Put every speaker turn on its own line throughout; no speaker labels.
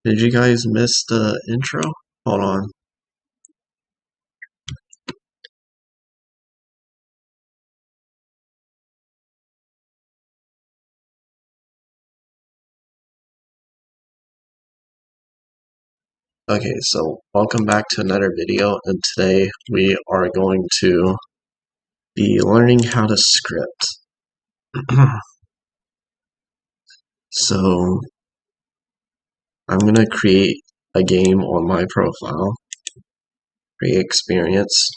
Did you guys miss the intro? Hold on. Okay, so welcome back to another video, and today we are going to be learning how to script. So I'm gonna create a game on my profile, create experience.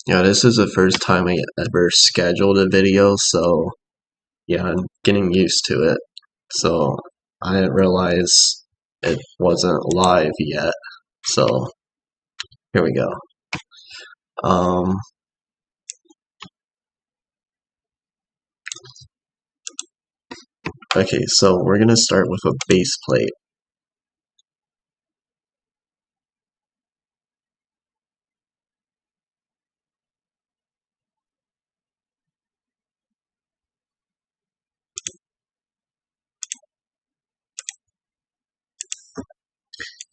Yeah, this is the first time I ever scheduled a video, so yeah, I'm getting used to it. So I didn't realize it wasn't live yet. So here we go. Okay, so we're gonna start with a base plate.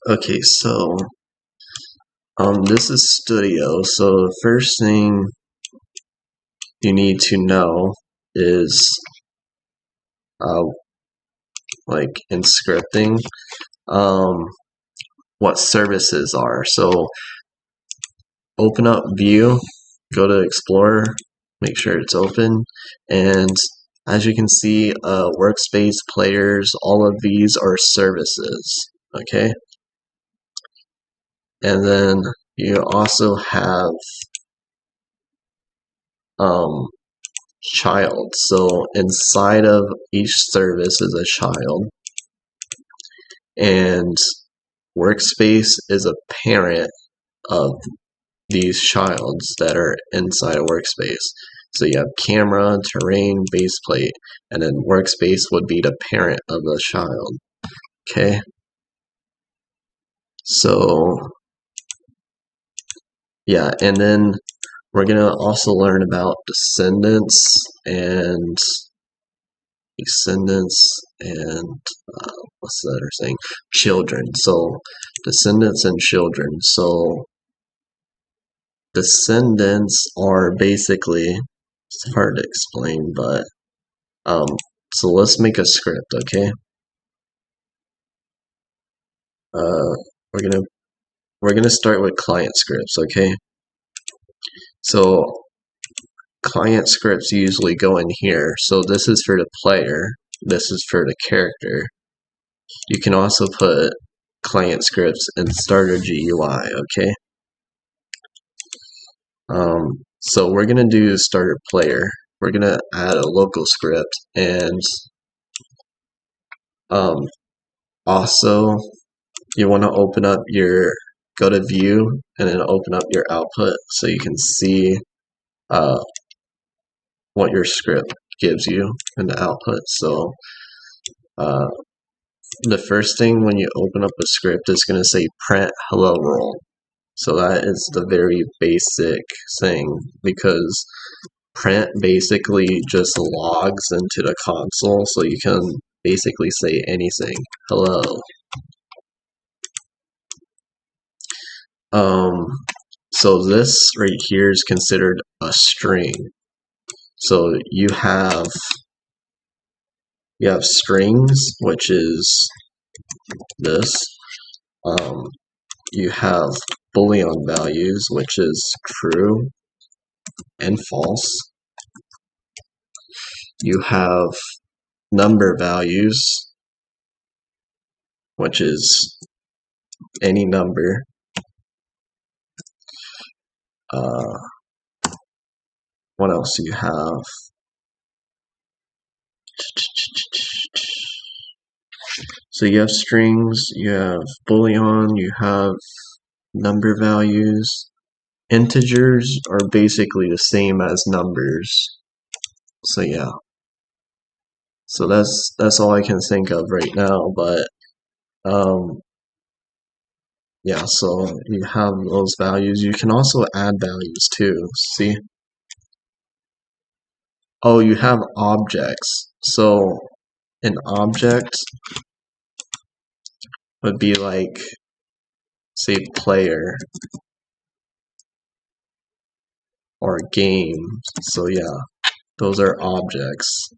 Okay, so this is Studio. So the first thing you need to know is like in scripting, what services are. So open up View, go to Explorer, make sure it's open, and as you can see, workspace, players, all of these are services. Okay, and then you also have child. So inside of each service is a child, and workspace is a parent of these childs that are inside a workspace. So you have camera, terrain, base plate, and then workspace would be the parent of the child. Okay, so yeah, and then we're gonna also learn about descendants and what's the other thing? Children. So descendants and children. So descendants are basically, it's hard to explain, but so let's make a script, okay? We're gonna start with client scripts, okay? So client scripts usually go in here. So this is for the player, this is for the character. You can also put client scripts in starter GUI, okay? So we're gonna do starter player. We're gonna add a local script, and also you want to open up go to view and then open up your output so you can see what your script gives you in the output. So the first thing when you open up a script is going to say print hello world. So that is the very basic thing, because print basically just logs into the console, so you can basically say anything. Hello. So this right here is considered a string. So you have strings, which is this. You have Boolean values, which is true and false. You have number values, which is any number. What else do you have? So you have strings, you have Boolean, you have number values. Integers are basically the same as numbers. So yeah. So that's all I can think of right now, but yeah, so you have those values. You can also add values too. See? Oh, you have objects. So an object would be like, say, player or game. So yeah, those are objects.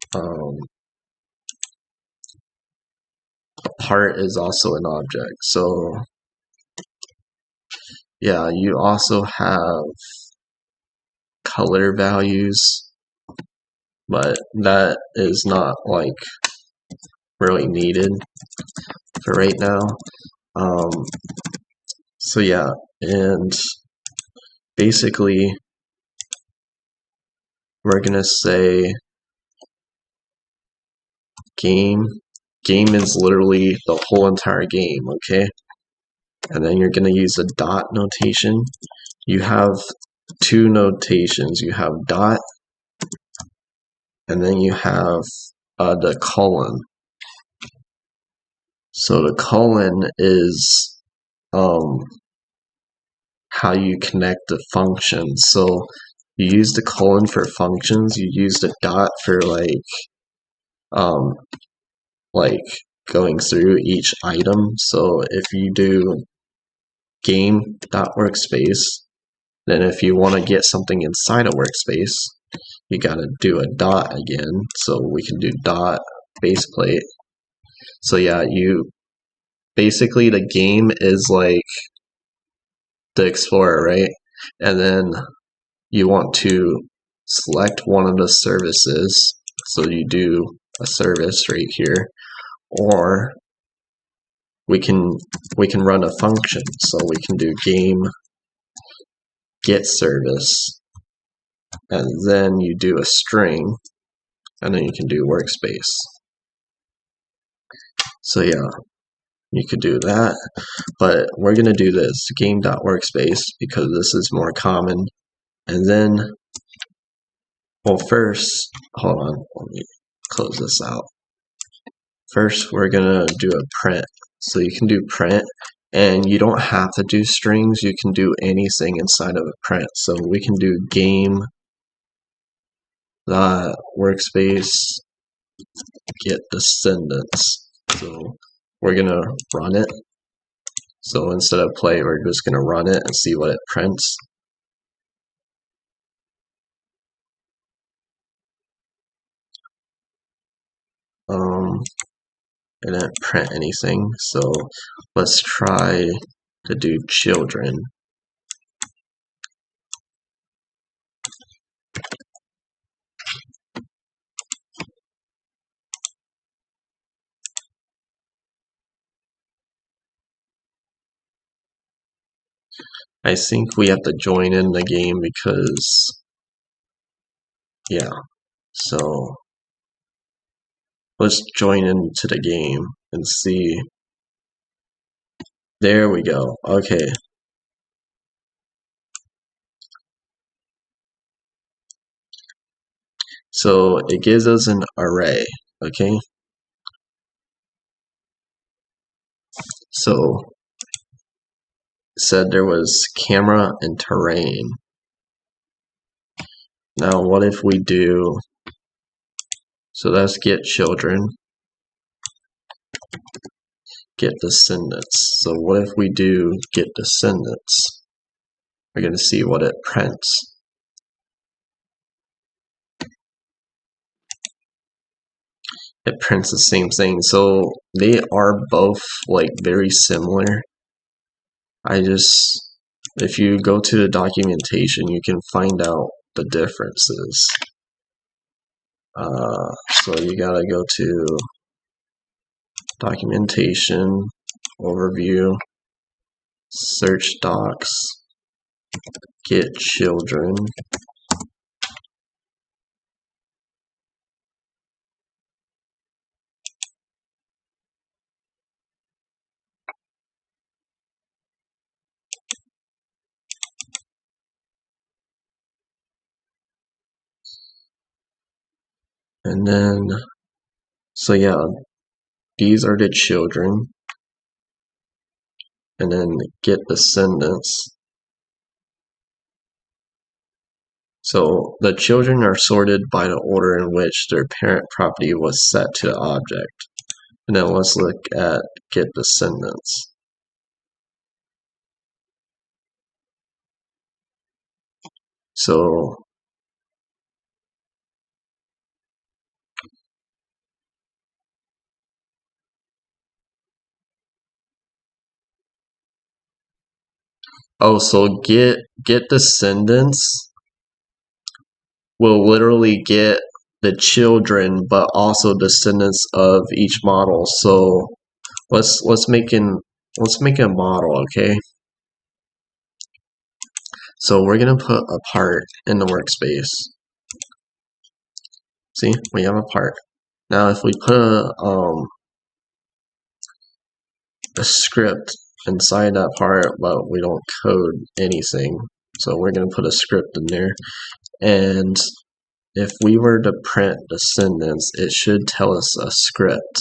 A part is also an object. So yeah, you also have color values, but that is not like really needed for right now. Um, so yeah, and basically we're gonna say game. Game is literally the whole entire game, okay? And then you're gonna use a dot notation. You have two notations. You have dot, and then you have the colon. So the colon is how you connect the functions. So you use the colon for functions. You use the dot for um, like going through each item. So if you do game.workspace, then if you want to get something inside a workspace, you gotta do a dot again. So we can do dot baseplate. So yeah, you basically the game is like the Explorer, right? And then you want to select one of the services. So you do a service right here, or we can run a function. So we can do game get service, and then you do a string, and then you can do workspace. So yeah, you could do that, but we're gonna do this game.workspace because this is more common. And then, well, first, hold on, let me close this out. First, we're gonna do a print. So you can do print, and you don't have to do strings. You can do anything inside of a print. So we can do game workspace get descendants. So we're gonna run it. So instead of play, we're just gonna run it and see what it prints. It didn't print anything. So let's try to do children. I think we have to join in the game because, yeah, so let's join into the game and see. There we go. Okay. So it gives us an array, okay? So it said there was camera and terrain. Now what if we do, so let's get children, get descendants. So what if we do get descendants? We're going to see what it prints. It prints the same thing. So they are both like very similar. If you go to the documentation, you can find out the differences. So you gotta go to documentation, overview, search docs, get children. And then, so yeah, these are the children. and then get descendants. So the children are sorted by the order in which their parent property was set to the object. And then let's look at get descendants. So so get descendants will literally get the children, but also descendants of each model. So let's make a model, okay? So we're gonna put a part in the workspace. See, we have a part. Now, if we put a script inside that part, but we don't code anything, so we're gonna put a script in there, and if we were to print descendants, it should tell us a script,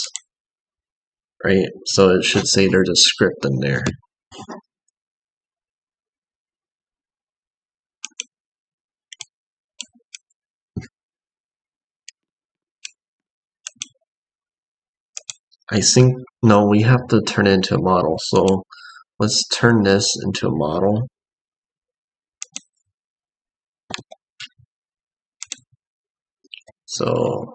right? So it should say there's a script in there. I think, no, we have to turn it into a model. So let's turn this into a model. So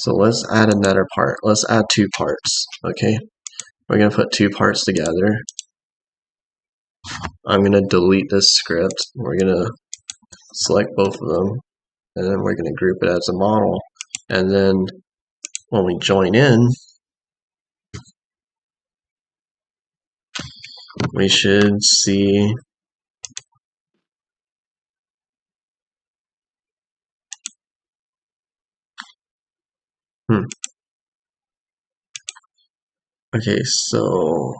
let's add another part. Let's add two parts, okay? We're gonna put two parts together. I'm gonna delete this script. We're gonna select both of them, and then we're gonna group it as a model. And then when we join in, we should see okay, so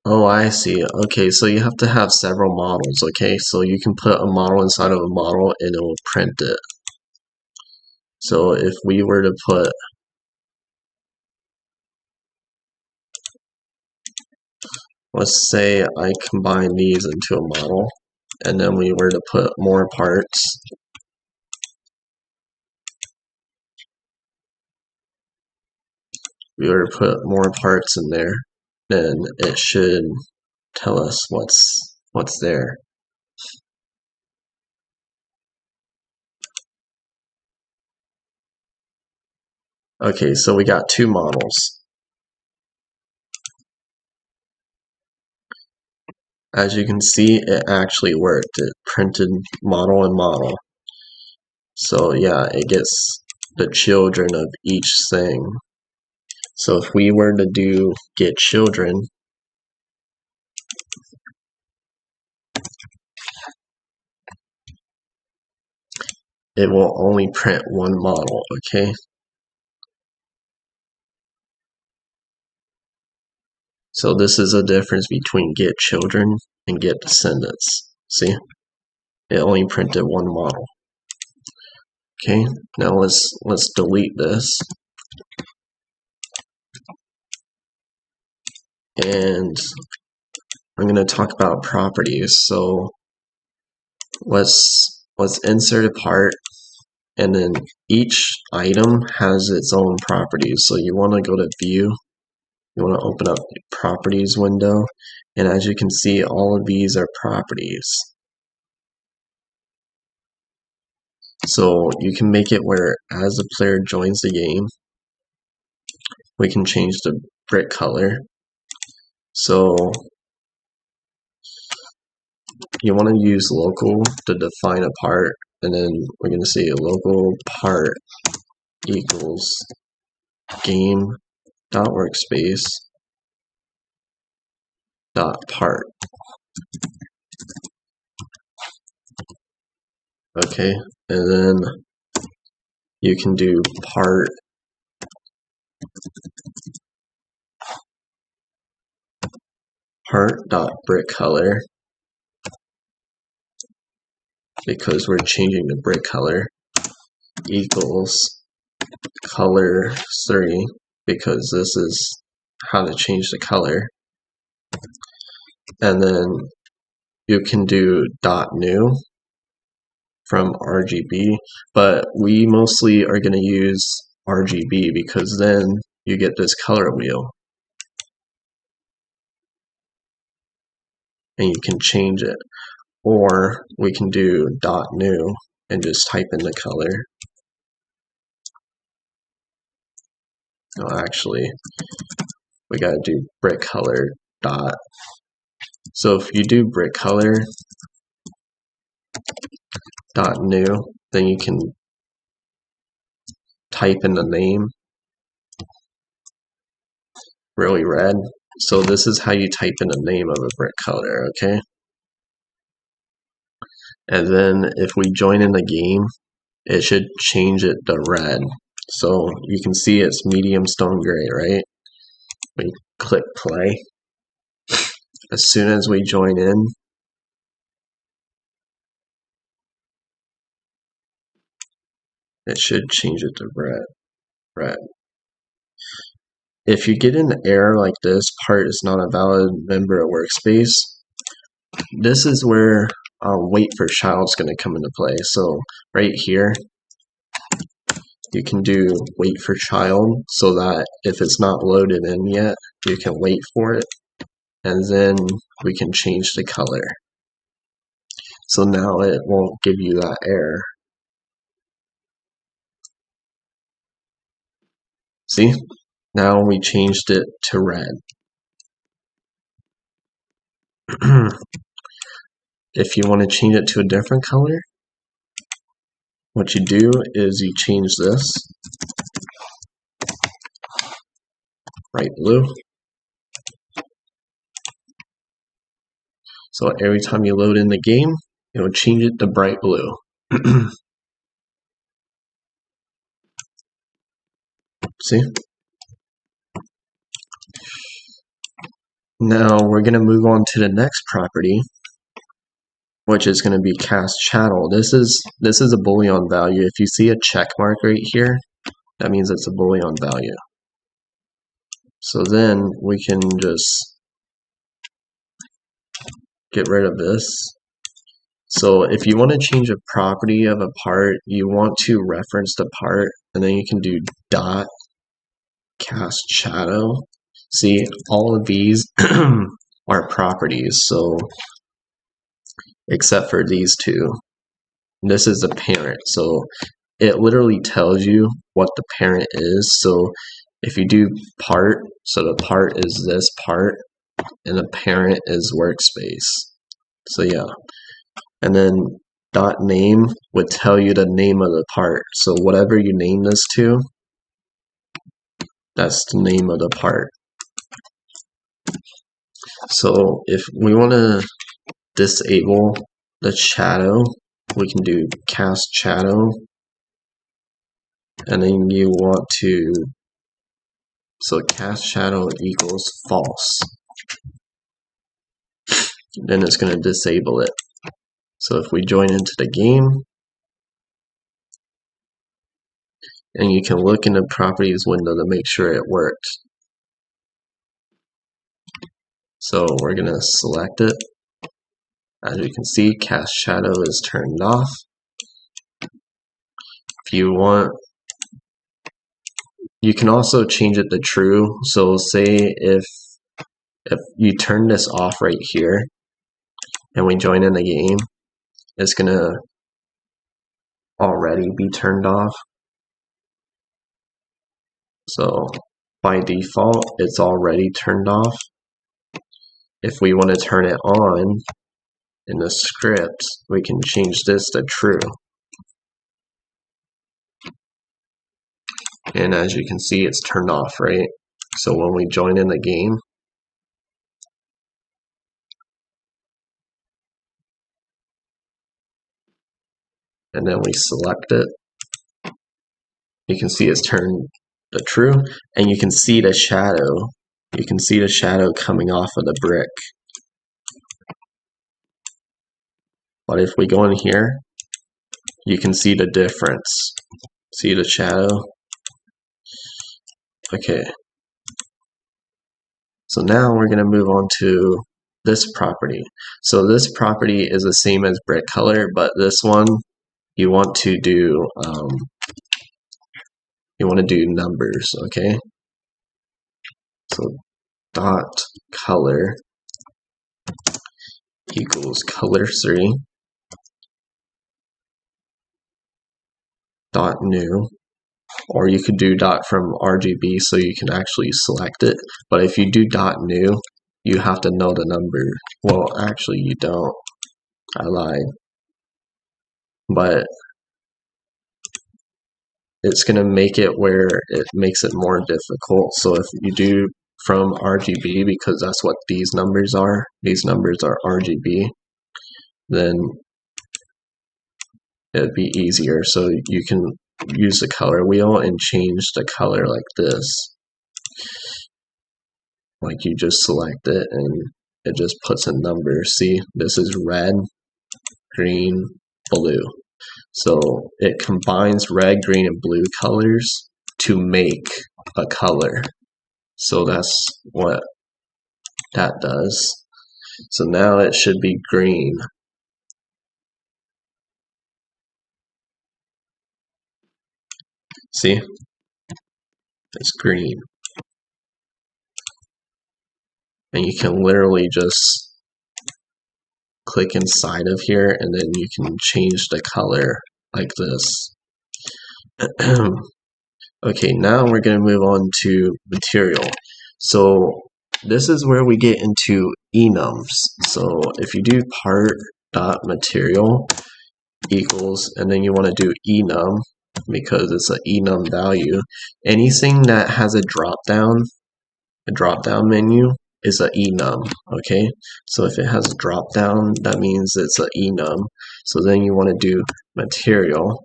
oh, I see. Okay, so you have to have several models, okay? So you can put a model inside of a model and it will print it. So if we were to put, let's say I combine these into a model, and then we were to put more parts, we were to put more parts in there, then it should tell us what's there. Okay, so we got two models. As you can see, it actually worked. It printed model and model. So yeah, it gets the children of each thing. So if we were to do get children, it will only print one model, okay? So this is a difference between get children and get descendants. See? It only printed one model. Okay, now let's delete this. And I'm going to talk about properties. So let's insert a part, and then each item has its own properties. So you want to go to view, you want to open up the properties window, and as you can see, all of these are properties. So you can make it where as the player joins the game, we can change the brick color. So you want to use local to define a part, and then we're going to say local part equals game.workspace.part. Okay, and then you can do part.brick_color, because we're changing the brick color, equals color3, because this is how to change the color. And then you can do .new from RGB, but we mostly are going to use RGB because then you get this color wheel and you can change it. Or we can do .new and just type in the color. No, actually, we gotta do brick color dot. So if you do brick color dot new, then you can type in the name really red. So this is how you type in the name of a brick color, okay? And then if we join in the game, it should change it to red. So you can see it's medium stone gray, right? We click play. As soon as we join in, it should change it to red. If you get an error like this, part is not a valid member of workspace, this is where wait for child is going to come into play. So right here, you can do wait for child so that if it's not loaded in yet, you can wait for it, and then we can change the color. So now it won't give you that error. See? Now we changed it to red. If you want to change it to a different color, what you do is you change this, bright blue. So every time you load in the game, it will change it to bright blue. See? Now we're going to move on to the next property, which is going to be cast chattel. This is a Boolean value. If you see a check mark right here, that means it's a Boolean value. So then we can just get rid of this. So if you want to change a property of a part, you want to reference the part, and then you can do dot cast chattel. See, all of these are properties, so except for these two. This is the parent, so it literally tells you what the parent is. So if you do part, so the part is this part, and the parent is workspace. So yeah, and then dot name would tell you the name of the part. So whatever you name this to, that's the name of the part. So if we want to disable the chattel, we can do cast chattel, and then you want to, so cast chattel equals false. Then it's going to disable it. So if we join into the game, and you can look in the properties window to make sure it works. So we're going to select it. As you can see, cast chattel is turned off. If you want, you can also change it to true. So say if you turn this off right here and we join in the game, it's going to already be turned off. So by default, it's already turned off. If we want to turn it on, in the script, we can change this to true. And as you can see, it's turned off, right? So when we join in the game, and then we select it, you can see it's turned to true, and you can see the shadow. You can see the shadow coming off of the brick. But if we go in here, you can see the difference. See the shadow? Okay. So now we're going to move on to this property. So this property is the same as brick color, but this one you want to do numbers, okay? So dot color equals color3 dot new, or you could do dot from RGB so you can actually select it. But if you do dot new, you have to know the number. Well, actually you don't. I lied. But it's going to make it where it makes it more difficult. So if you do from RGB, because that's what these numbers are RGB, then it'd be easier. So you can use the color wheel and change the color like this. Like you just select it and it just puts a number. See, this is red, green, blue. So it combines red, green, and blue colors to make a color. So that's what that does. So now it should be green. See? It's green. And you can literally just click inside of here and then you can change the color like this. Okay, now we're going to move on to material. So this is where we get into enums. So if you do part.material equals, and then you want to do enum because it's an enum value. Anything that has a drop down menu is an enum, okay? So if it has a drop down, that means it's an enum. So then you want to do material,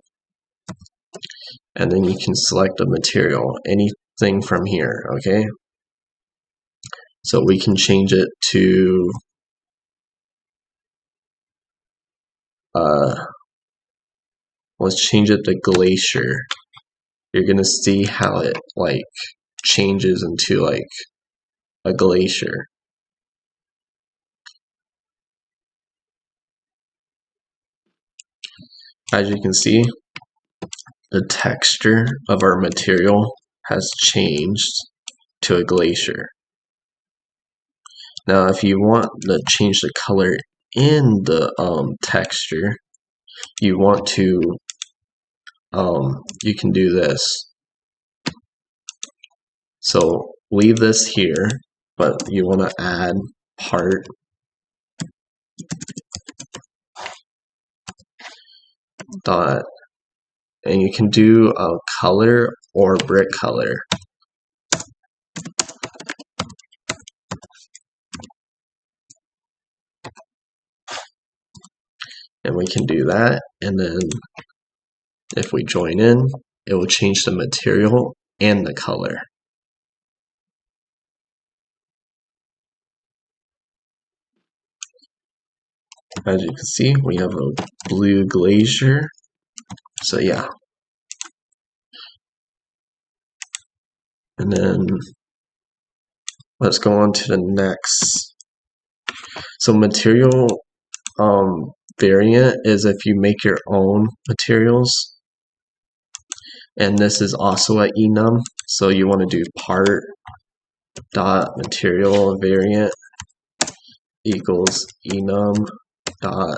and then you can select a material, anything from here, okay? So we can change it to let's change it to glacier. You're gonna see how it like changes into like a glacier. As you can see, the texture of our material has changed to a glacier. Now if you want to change the color in the texture, you want to you can do this. So leave this here, but you want to add part dot, and you can do a color or brick color. And we can do that, and then if we join in, it will change the material and the color. As you can see, we have a blue glacier. So yeah. And then let's go on to the next. So material variant is if you make your own materials. And this is also an enum. So you want to do part dot material variant equals enum dot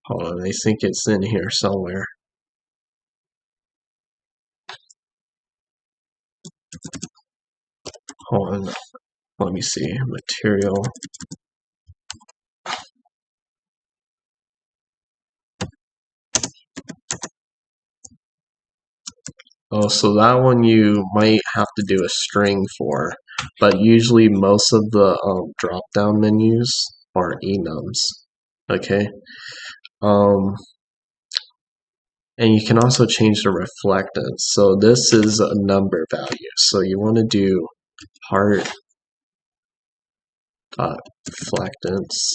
hold on, I think it's in here somewhere. hold on, let me see, material. Oh, so that one you might have to do a string for, but usually most of the drop-down menus are enums, okay? And you can also change the reflectance. So this is a number value. So you want to do part dot reflectance.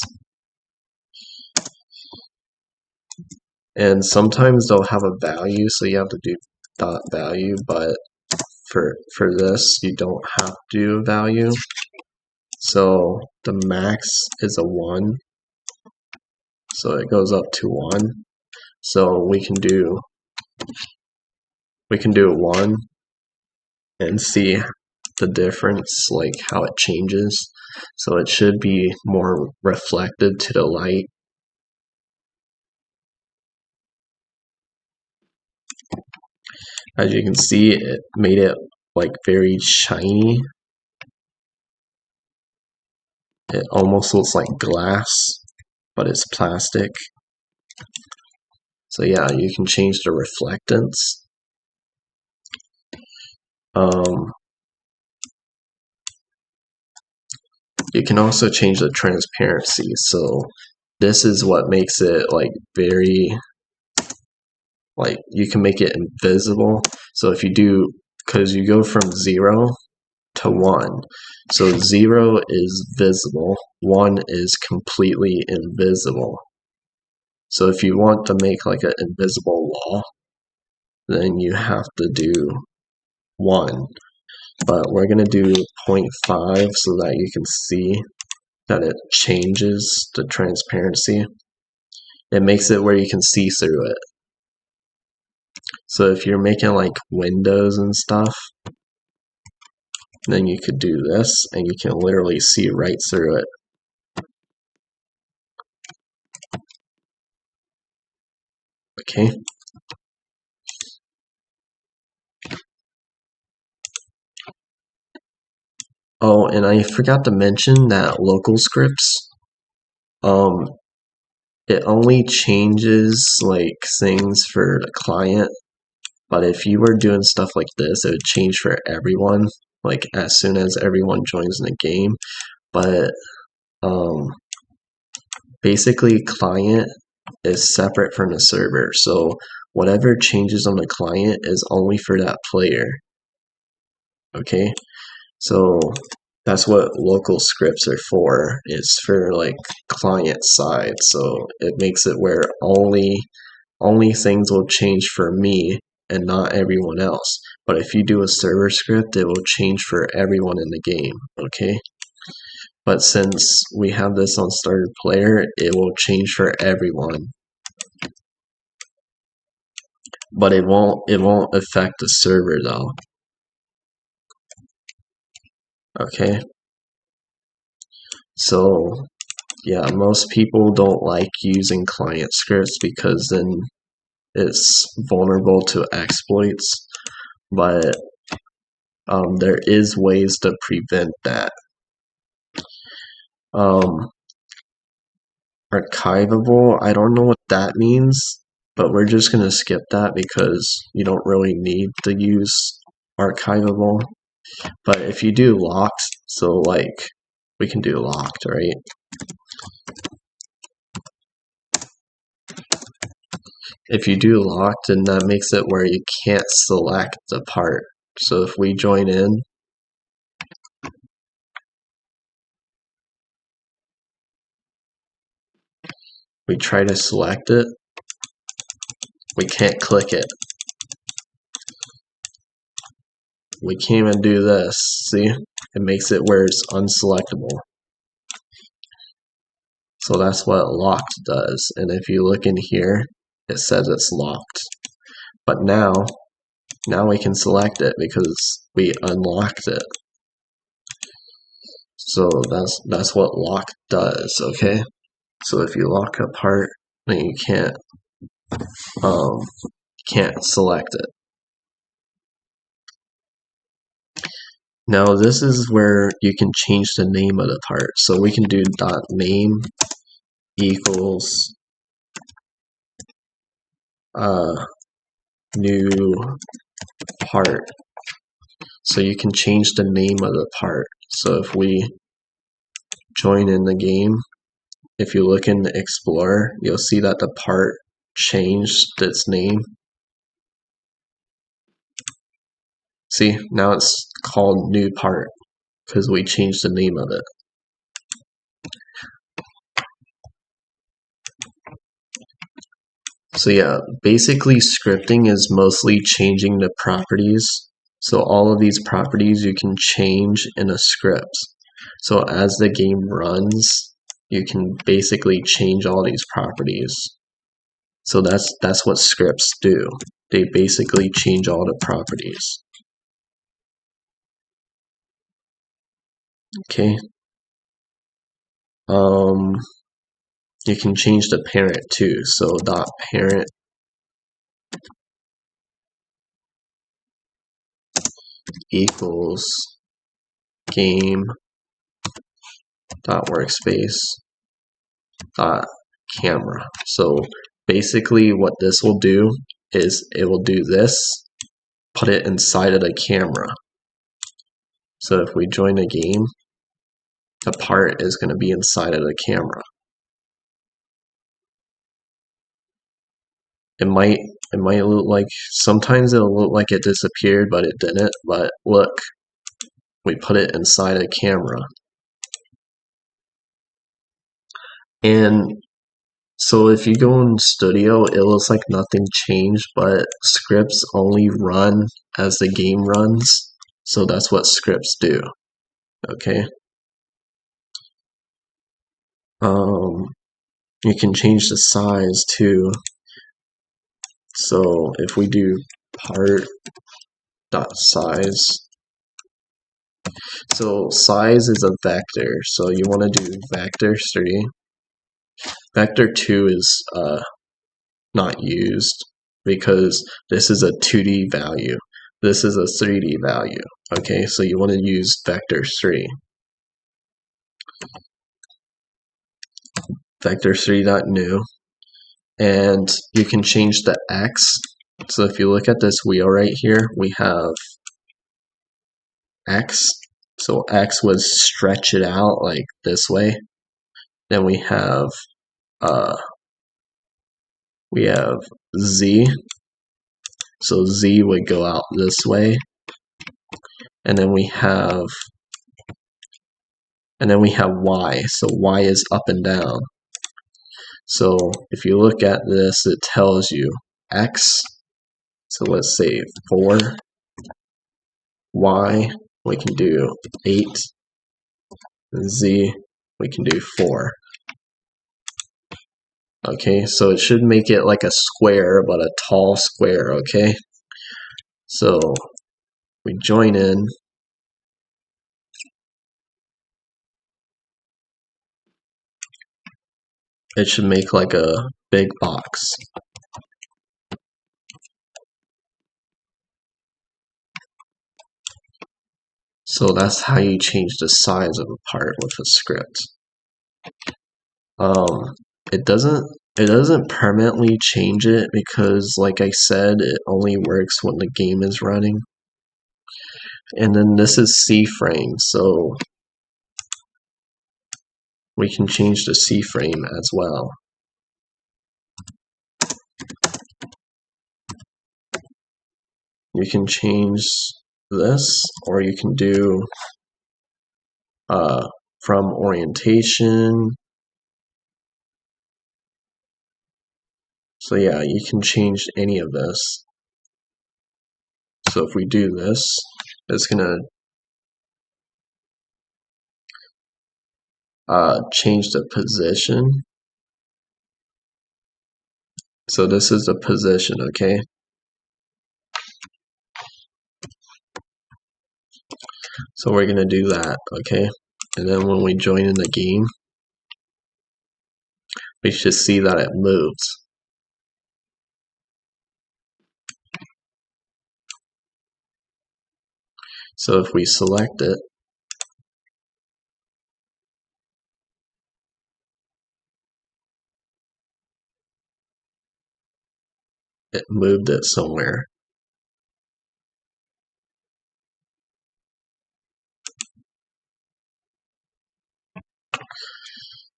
And sometimes they'll have a value, so you have to do dot value, but for this you don't have to do a value. So the max is a 1. So it goes up to 1. So we can do 1 and see the difference, like how it changes. So it should be more reflected to the light. As you can see, it made it like very shiny. It almost looks like glass, but it's plastic. So yeah, you can change the reflectance. You can also change the transparency. So this is what makes it like very, like you can make it invisible. So if you do, because you go from 0 to 1. So 0 is visible, 1 is completely invisible. So if you want to make like an invisible wall, then you have to do 1. But we're going to do 0.5 so that you can see that it changes the transparency. It makes it where you can see through it. So if you're making like windows and stuff, then you could do this and you can literally see right through it. Okay. Oh, and I forgot to mention that local scripts, it only changes like things for the client, but if you were doing stuff like this, it would change for everyone, like as soon as everyone joins the game. But basically client is separate from the server, so whatever changes on the client is only for that player. Okay, so that's what local scripts are for. It's for like client side, so it makes it where only things will change for me and not everyone else. But if you do a server script, it will change for everyone in the game. Okay, but since we have this on started player, it will change for everyone. But it won't affect the server though. Okay, so yeah, most people don't like using client scripts because then it's vulnerable to exploits, but there is ways to prevent that. Archivable, I don't know what that means, but we're just going to skip that because you don't really need to use archivable. But if you do locked, so like we can do locked, right? If you do locked, then that makes it where you can't select the part. So if we join in, we try to select it, we can't click it. We can't even do this, see? It makes it where it's unselectable. So that's what locked does. And if you look in here, it says it's locked. But now we can select it because we unlocked it. So that's what lock does, okay? So if you lock a part, then you can't select it. Now this is where you can change the name of the part. So we can do .name equals new part. So you can change the name of the part. So if we join in the game, if you look in the Explorer, you'll see that the part changed its name. See, now it's called new part because we changed the name of it. So yeah, basically scripting is mostly changing the properties. So all of these properties you can change in a script. So as the game runs, you can basically change all these properties. So that's what scripts do. They basically change all the properties. Okay. You can change the parent too. So .parent equals game .workspace .camera. So basically what this will do is it will do this, put it inside of the camera. So if we join a game, the part is going to be inside of the camera. It might look like, sometimes it'll look like it disappeared, but it didn't. But look, we put it inside a camera. And so if you go in Studio, it looks like nothing changed, but scripts only run as the game runs. So that's what scripts do. Okay. You can change the size too. So if we do part.size, so size is a vector. So you want to do vector 3. Vector 2 is not used because this is a 2D value. This is a 3D value. Okay, so you want to use vector 3. Vector 3.new. And you can change the X. So if you look at this wheel right here, we have X. So X was stretch it out like this way. Then we have Z. So Z would go out this way. And then we have Y. So Y is up and down. So if you look at this, it tells you X. So let's say 4. Y, we can do 8. Z, we can do 4. Okay, so it should make it like a square, but a tall square, okay? So we join in. It should make like a big box. So that's how you change the size of a part with a script. It doesn't permanently change it because, like I said, it only works when the game is running. And then this is C-frame, so we can change the C-frame as well. You can change this, or you can do from orientation. So yeah, you can change any of this. So if we do this, it's gonna change the position. So this is the position, okay? So we're gonna do that, okay? And then when we join in the game, we should see that it moves. So if we select it, it moved it somewhere.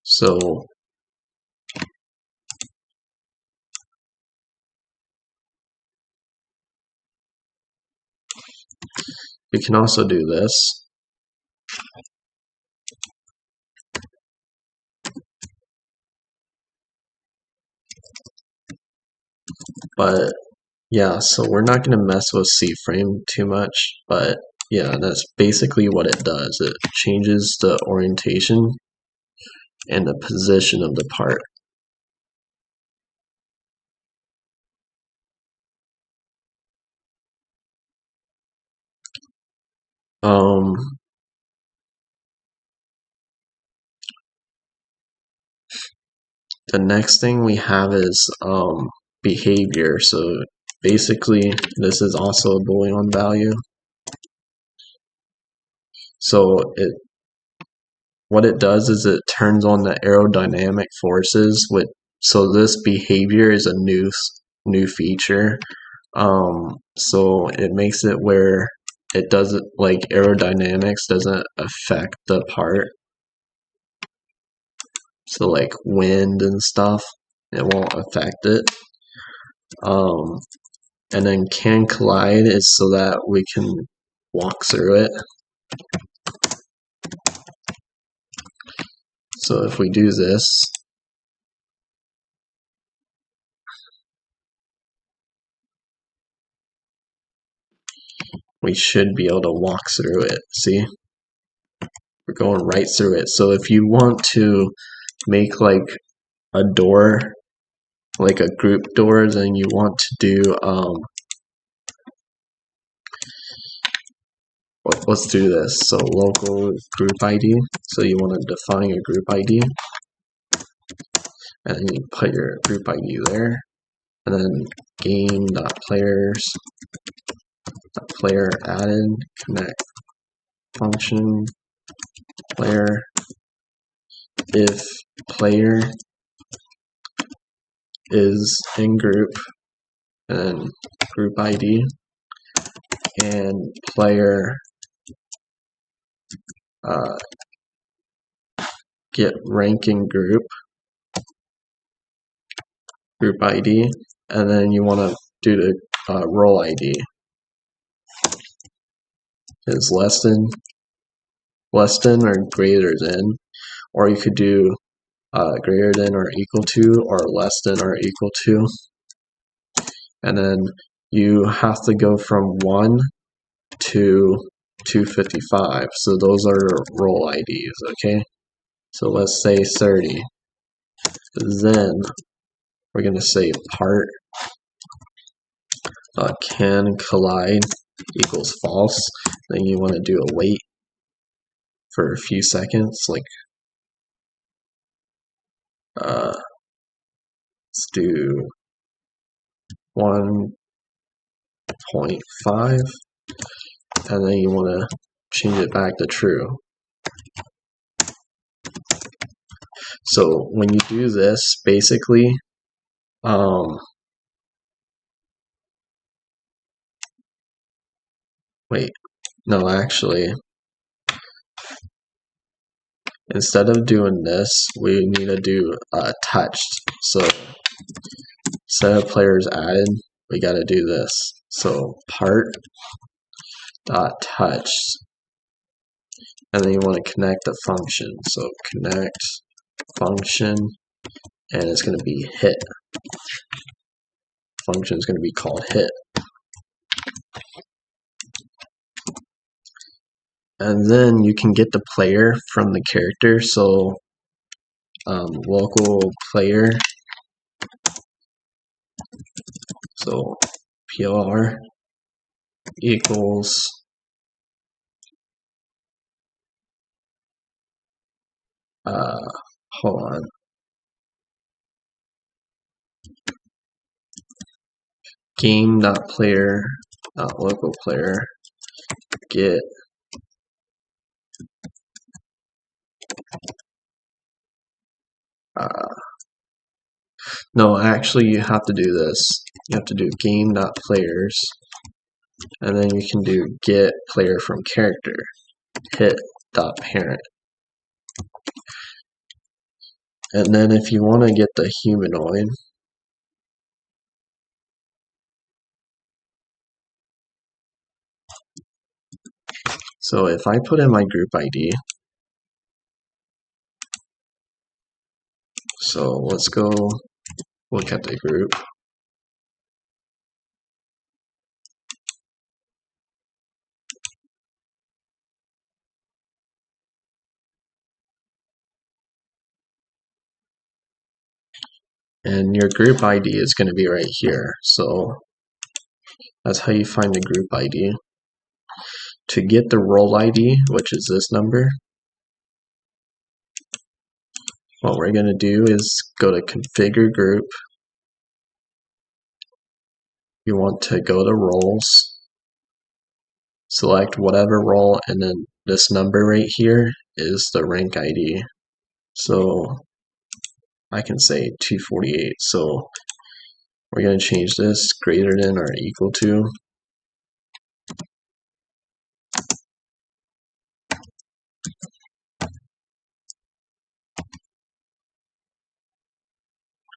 So we can also do this. But yeah, so we're not going to mess with C-frame too much, but yeah, that's basically what it does. It changes the orientation and the position of the part. Um, the next thing we have is behavior. So basically, this is also a Boolean value. So what it does is it turns on the aerodynamic forces. So this behavior is a new feature. So it makes it where it doesn't, like, aerodynamics doesn't affect the part. So like wind and stuff, it won't affect it. And then can collide is so that we can walk through it. So if we do this, we should be able to walk through it. See? We're going right through it. So if you want to make like a door, like a group door, then you want to do, let's do this. So local group ID. So you want to define your group ID. And then you put your group ID there. And then game.players.player added connect function player if player is in group, and then group ID, and player get ranking group ID, and then you want to do the role ID is less than or greater than, or you could do greater than or equal to, or less than or equal to. And then you have to go from 1 to 255. So those are role IDs, okay? So let's say 30. Then we're going to say part can collide equals false. Then you want to do a wait for a few seconds, like let's do 1.5, and then you want to change it back to true. So when you do this, basically, wait, no, actually, instead of doing this, we need to do touched. So instead of players added, we got to do this. So part dot touched, and then you want to connect the function. So connect function, and it's going to be hit. Function is going to be called hit. And then you can get the player from the character. So local player, so PLR equals hold on, game.player.local player get no, actually you have to do this. You have to do game.players, and then you can do get player from character, hit.parent. And then if you want to get the humanoid, so if I put in my group ID, so let's go look at the group. And your group ID is going to be right here. So that's how you find the group ID. To get the role ID, which is this number, what we're going to do is go to configure group. You want to go to roles, select whatever role, and then this number right here is the rank ID. So I can say 248. So we're going to change this greater than or equal to.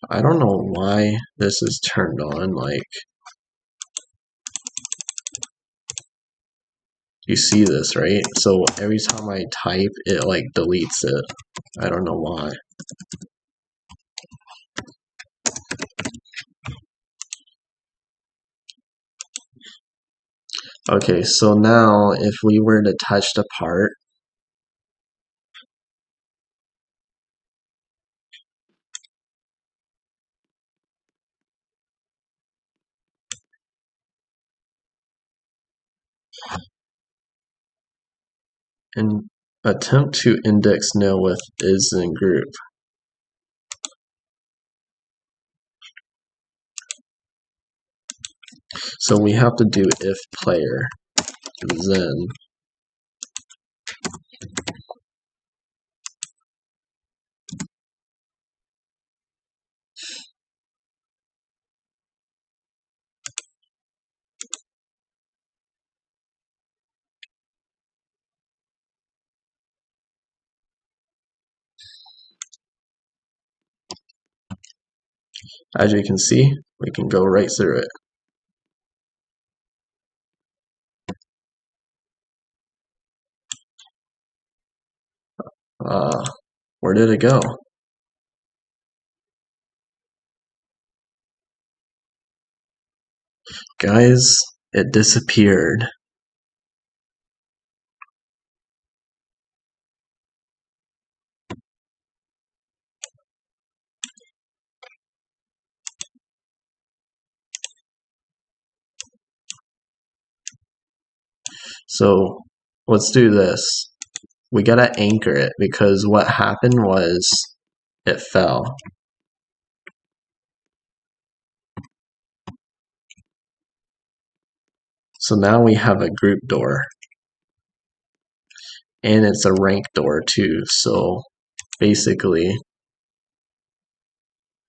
I don't know why this is turned on, like, you see this, right? So every time I type, it like deletes it. I don't know why. Okay, so now if we were to touch the part, and attempt to index nil with is in group. So we have to do if player, then as you can see, we can go right through it. Where did it go? Guys, it disappeared. So let's do this. We gotta anchor it because what happened was it fell. So now we have a group door. And it's a rank door too. So basically,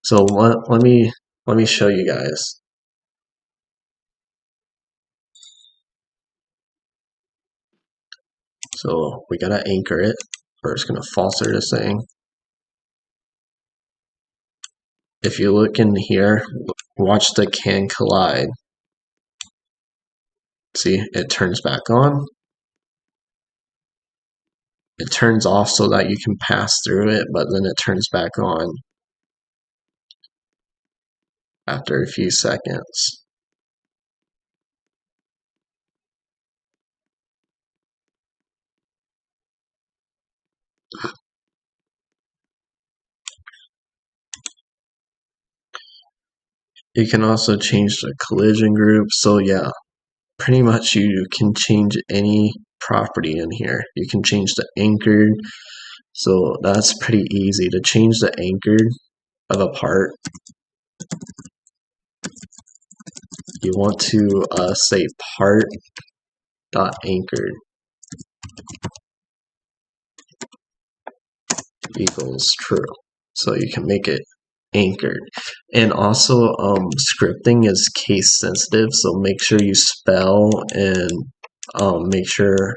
so let me show you guys. So we gotta anchor it. We're just gonna falser this thing. If you look in here, watch the can collide. See, it turns back on. It turns off so that you can pass through it, but then it turns back on after a few seconds. You can also change the collision group. So yeah, pretty much you can change any property in here. You can change the anchored. So that's pretty easy to change the anchored of a part. You want to say part dot anchored equals true. So you can make it anchored. And also scripting is case sensitive, so make sure you spell and make sure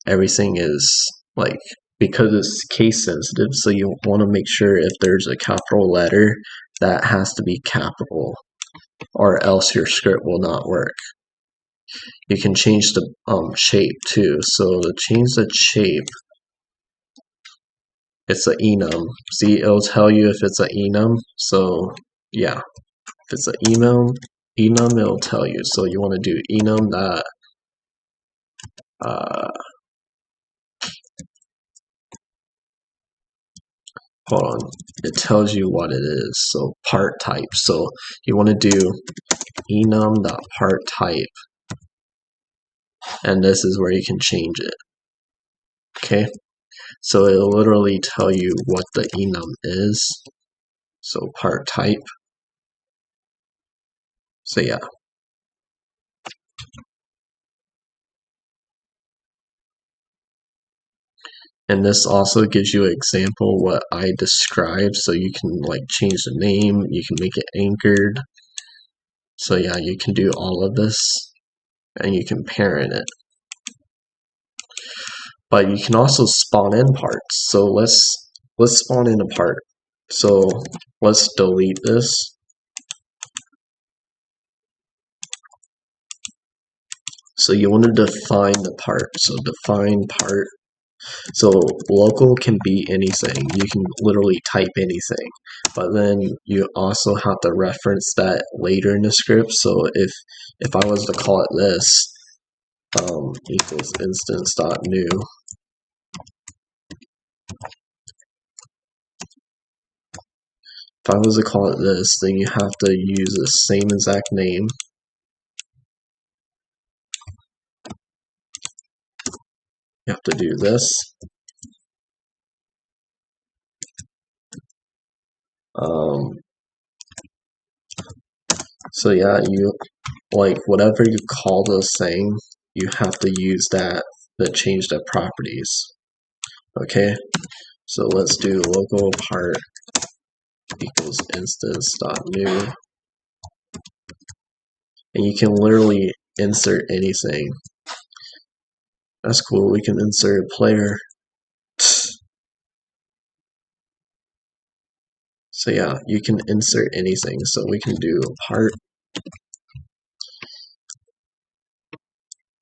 everything is like, because it's case sensitive, so you want to make sure if there's a capital letter that has to be capital, or else your script will not work. You can change the shape too. So to change the shape, it's an enum. See, it'll tell you if it's an enum. So yeah, if it's an enum, it'll tell you. So you want to do enum dot hold on, it tells you what it is. So part type. So you want to do enum dot part type, and this is where you can change it. Okay, so it'll literally tell you what the enum is. So part type. So yeah. And this also gives you an example what I described, so you can like change the name, you can make it anchored. So yeah, you can do all of this, and you can parent it. But you can also spawn in parts. So let's spawn in a part. So let's delete this. So you want to define the part. So define part. So local can be anything. You can literally type anything. But then you also have to reference that later in the script. So if I was to call it this, equals instance.new. If I was to call it this, then you have to use the same exact name. You have to do this. So yeah, you like whatever you call this thing, you have to use that to change the properties. Okay, so let's do local part equals instance.new, and you can literally insert anything. That's cool. We can insert a player. So yeah, you can insert anything. So we can do part,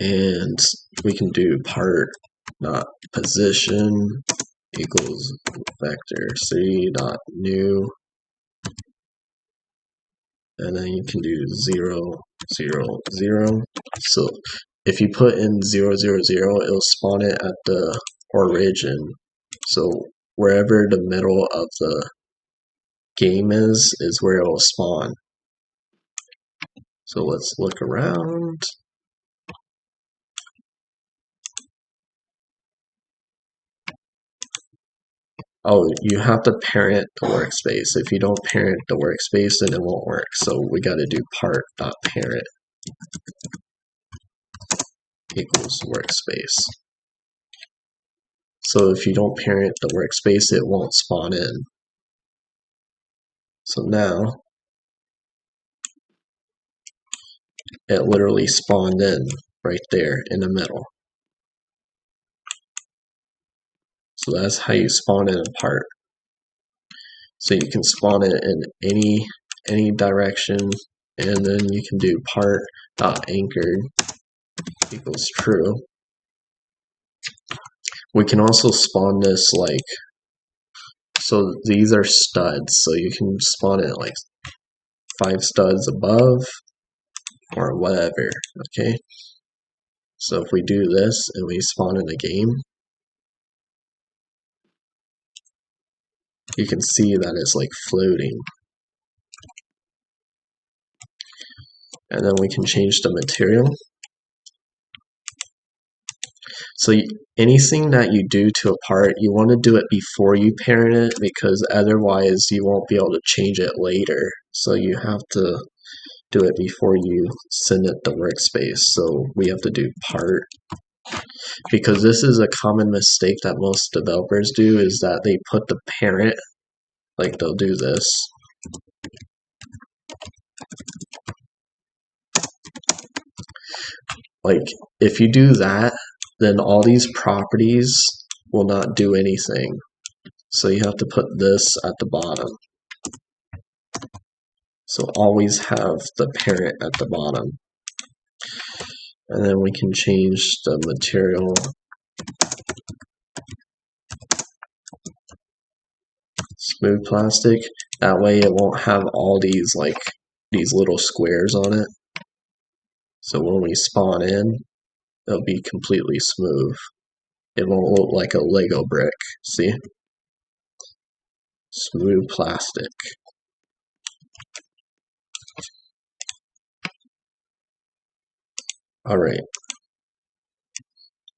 and we can do part dot position equals vector 3 dot new, and then you can do 0 0 0. So if you put in 0 0 0, it'll spawn it at the origin. So wherever the middle of the game is where it'll spawn. So let's look around. Oh, you have to parent the workspace. If you don't parent the workspace, then it won't work. So we got to do part.parent equals workspace. So if you don't parent the workspace, it won't spawn in. So now it literally spawned in right there in the middle. So that's how you spawn in a part. So you can spawn it in any direction, and then you can do part.anchored equals true. We can also spawn this like, so these are studs, so you can spawn it like 5 studs above or whatever. Okay, so if we do this and we spawn in a game, you can see that it's like floating. And then we can change the material. So anything that you do to a part, you want to do it before you parent it, because otherwise you won't be able to change it later. So you have to do it before you send it to workspace. So we have to do part, because this is a common mistake that most developers do, is that they put the parent, like they'll do this. Like if you do that, then all these properties will not do anything. So you have to put this at the bottom. So always have the parent at the bottom. And then we can change the material. Smooth plastic. That way it won't have all these these little squares on it. So when we spawn in, it'll be completely smooth. It won't look like a Lego brick. See? Smooth plastic. Alright.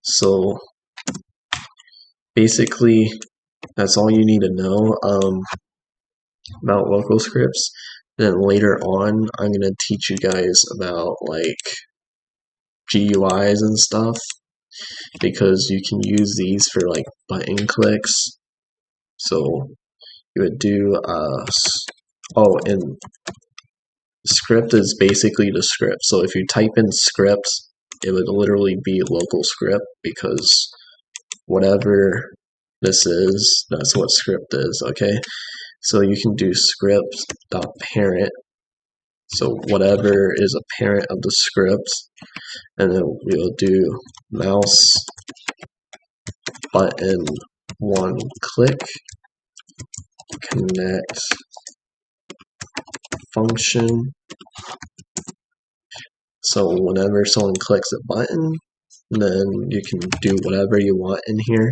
So basically that's all you need to know about local scripts. Then later on I'm going to teach you guys about like GUIs and stuff, because you can use these for like button clicks. So you would do and script is basically the script. So if you type in scripts, it would literally be local script, because whatever this is, that's what script is, okay? So you can do script.parent, so whatever is a parent of the script, and then we'll do mouse button one click connect function. So whenever someone clicks a button, then you can do whatever you want in here.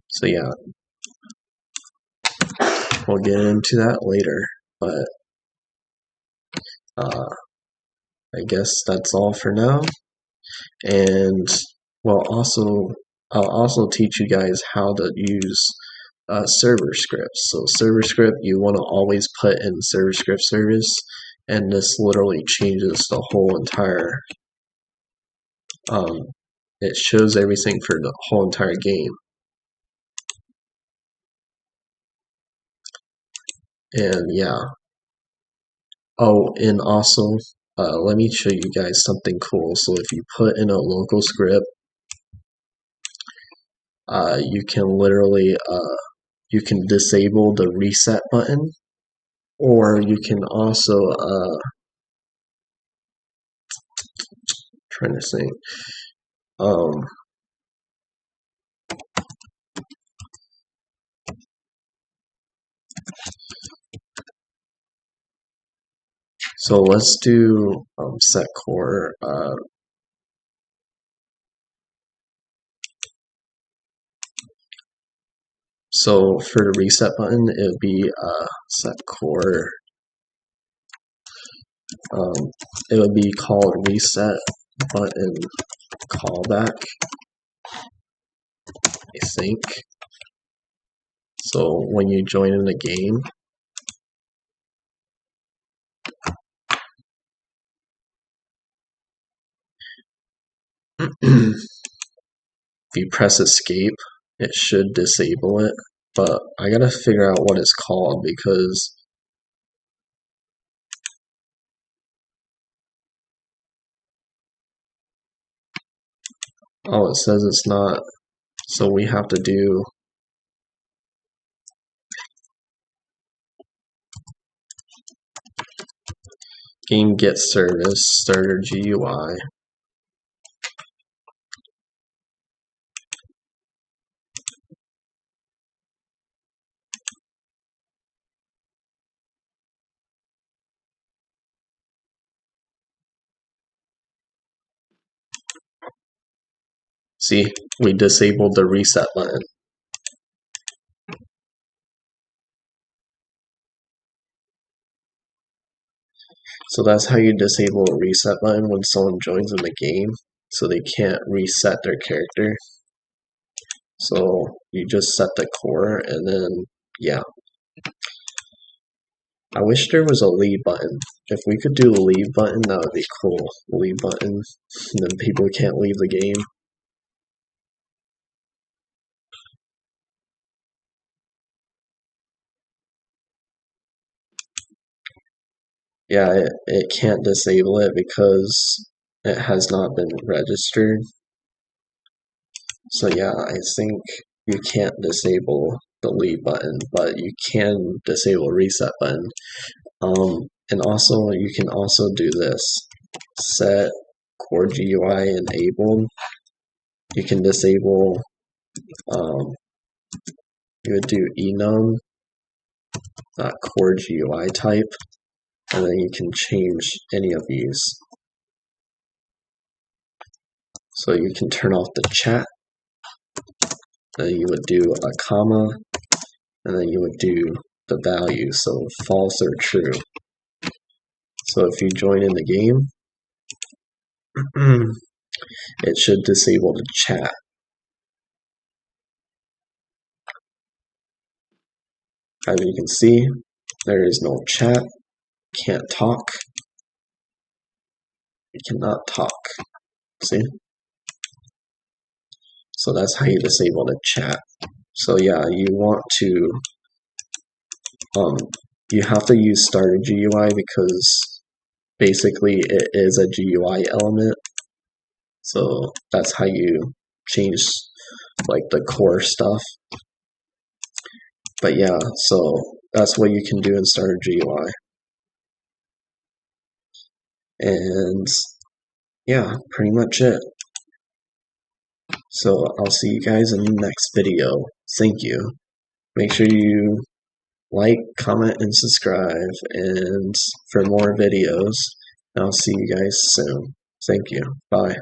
So yeah, we'll get into that later, but I guess that's all for now. And I'll also teach you guys how to use server scripts. So server script, you want to always put in server script service, and this literally changes the whole entire it shows everything for the whole entire game. And yeah. Oh, and also let me show you guys something cool. So if you put in a local script, you can literally you can disable the reset button, or you can also trying to think. So let's do set core. So for the reset button, it would be set core. It would be called reset button callback, I think. So when you join in the game, if you press escape, it should disable it. But I gotta figure out what it's called, because it says it's not. So we have to do game get service starter GUI. See, we disabled the reset button. So that's how you disable a reset button when someone joins in the game, so they can't reset their character. So you just set the core, and then yeah. I wish there was a leave button. If we could do a leave button, that would be cool. Leave button, and then people can't leave the game. Yeah, it can't disable it because it has not been registered. So yeah, I think you can't disable the leave button, but you can disable reset button. And also you can also do this. Set core GUI enabled. You can disable you would do enum core GUI type, and then you can change any of these. So you can turn off the chat, then you would do a comma, and then you would do the value, so false or true. So if you join in the game, it should disable the chat. As you can see, there is no chat, can't talk, you cannot talk, see? So that's how you disable the chat. So yeah, you want to, you have to use starter GUI because basically it is a GUI element. So that's how you change like the core stuff. But yeah, so that's what you can do in starter GUI. And yeah, pretty much it. So I'll see you guys in the next video. Thank you. Make sure you like, comment, and subscribe and for more videos. And I'll see you guys soon. Thank you. Bye.